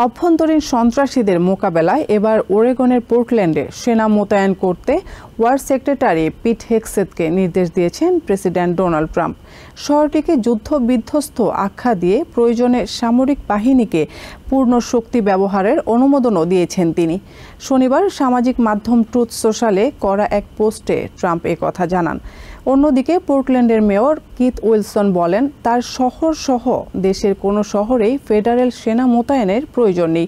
অভ্যন্তরীণ সন্ত্রাসীদের মোকাবেলায় এবার ওরেগনের পোর্টল্যান্ডে সেনা মোতায়েন করতে ওয়ার সেক্রেটারি পিট হেগসেথকে নির্দেশ দিয়েছেন প্রেসিডেন্ট ডোনাল্ড ট্রাম্প। শহরটিকে যুদ্ধ বিধ্বস্ত আখ্যা দিয়ে প্রয়োজনে সামরিক বাহিনীকে পূর্ণ শক্তি ব্যবহারের অনুমোদনও দিয়েছেন তিনি। শনিবার সামাজিক মাধ্যম ট্রুথ সোশ্যালে করা এক পোস্টে ট্রাম্প কথা জানান। অন্যদিকে পোর্টল্যান্ডের মেয়র কিথ উইলসন বলেন, তার শহর সহ দেশের কোনো শহরেই ফেডারেল সেনা মোতায়েনের প্রয়োজন নেই।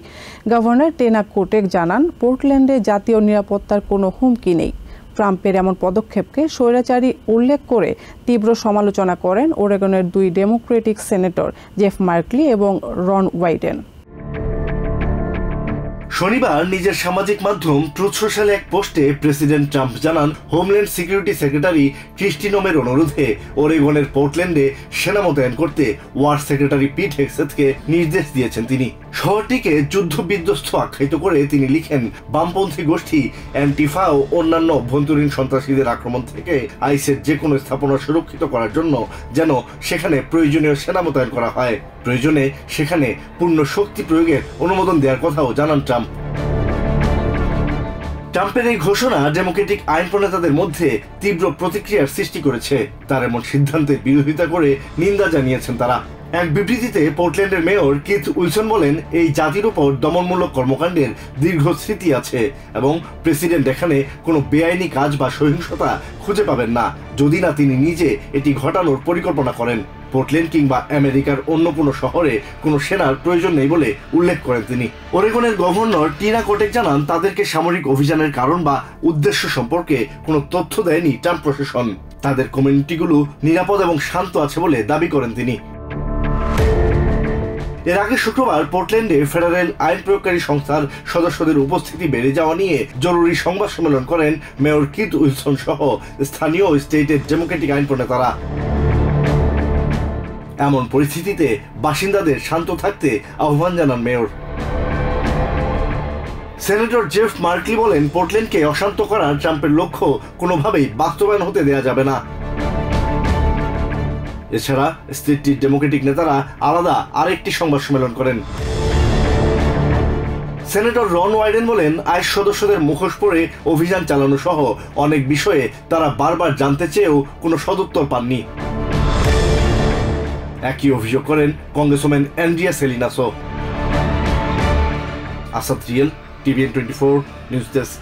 গভর্নর টেনা কোটেক জানান, পোর্টল্যান্ডে জাতীয় নিরাপত্তার কোনো হুমকি নেই। ট্রাম্পের এমন পদক্ষেপকে স্বৈরাচারী উল্লেখ করে তীব্র সমালোচনা করেন ওরেগনের 2 ডেমোক্রেটিক সেনেটর জেফ মার্কলি এবং রন ওয়াইডেন। শনিবার নিজের সামাজিক মাধ্যম ট্রুথ সোশ্যালে এক পোস্টে প্রেসিডেন্ট ট্রাম্প জানান, হোমল্যান্ড সিকিউরিটি সেক্রেটারি ক্রিস্টি নোমের অনুরোধে ওরেগনের পোর্টল্যান্ডে সেনা মোতায়েন করতে ওয়ার সেক্রেটারি পিট হেগসেথকে নির্দেশ দিয়েছেন তিনি। শহরটিকে যুদ্ধ বিধ্বস্ত আখ্যায়িত করে তিনি লিখেন, বামপন্থী গোষ্ঠী অ্যান্টিফা ও অন্যান্য অভ্যন্তরীণ সন্ত্রাসীদের আক্রমণ থেকে আইসের যে কোনো স্থাপনা সুরক্ষিত করার জন্য যেন সেখানে প্রয়োজনীয় সেনা মোতায়েন করা হয়। প্রয়োজনে সেখানে পূর্ণ শক্তি প্রয়োগের অনুমোদন দেওয়ার কথাও জানান ট্রাম্প। ট্রাম্পের এই ঘোষণা ডেমোক্রেটিক আইন প্রণেতাদের মধ্যে তীব্র প্রতিক্রিয়ার সৃষ্টি করেছে। তার এমন সিদ্ধান্তের বিরোধিতা করে নিন্দা জানিয়েছেন তারা। এক বিবৃতিতে পোর্টল্যান্ডের মেয়র কিথ উইলসন বলেন, এই জাতির উপর দমনমূলক কর্মকাণ্ডের দীর্ঘ স্মৃতি আছে এবং প্রেসিডেন্ট এখানে কোনো বেআইনি কাজ বা সহিংসতা খুঁজে পাবেন না যদি না তিনি নিজে এটি ঘটানোর পরিকল্পনা করেন। পোর্টল্যান্ড কিংবা আমেরিকার অন্য কোনো শহরে কোনো সেনার প্রয়োজন নেই বলে উল্লেখ করেন তিনি। ওরেগনের গভর্নর টিনা কোটেক জানান, তাদেরকে সামরিক অভিযানের কারণ বা উদ্দেশ্য সম্পর্কে কোনো তথ্য দেয়নি ট্রাম্প প্রশাসন। তাদের কমিউনিটিগুলো নিরাপদ এবং শান্ত আছে বলে দাবি করেন তিনি। এর আগে শুক্রবার পোর্টল্যান্ডে ফেডারেল আইন প্রয়োগকারী সংস্থার সদস্যদের উপস্থিতি বেড়ে যাওয়া নিয়ে জরুরি সংবাদ সম্মেলন করেন মেয়র কিথ উইলসন সহ স্থানীয় স্টেটের ডেমোক্রেটিক আইন প্রণেতারা। এমন পরিস্থিতিতে বাসিন্দাদের শান্ত থাকতে আহ্বান জানান মেয়র। সেনেটর জেফ মার্কলি বলেন, পোর্টল্যান্ডকে অশান্ত করার ট্রাম্পের লক্ষ্য কোনোভাবেই বাস্তবায়ন হতে দেওয়া যাবে না। এছাড়া স্টেটটির ডেমোক্রেটিক নেতারা আলাদা আরেকটি সংবাদ সম্মেলন করেন। সেনেটর রন ওয়াইডেন বলেন, আইস সদস্যদের মুখোশ পরে অভিযান চালানো সহ অনেক বিষয়ে তারা বারবার জানতে চেয়েও কোনো সদুত্তর পাননি। একই অভিযোগ করেন কংগ্রেসম্যান অ্যান্ড্রিয়া সেলিনাসও। Asad Riyel, TVN 24 news desk.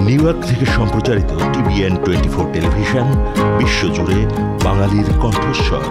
New York থেকে সম্প্রচারিত TVN 24 টেলিভিশন বিশ্বজুড়ে বাঙালির কণ্ঠস্বর।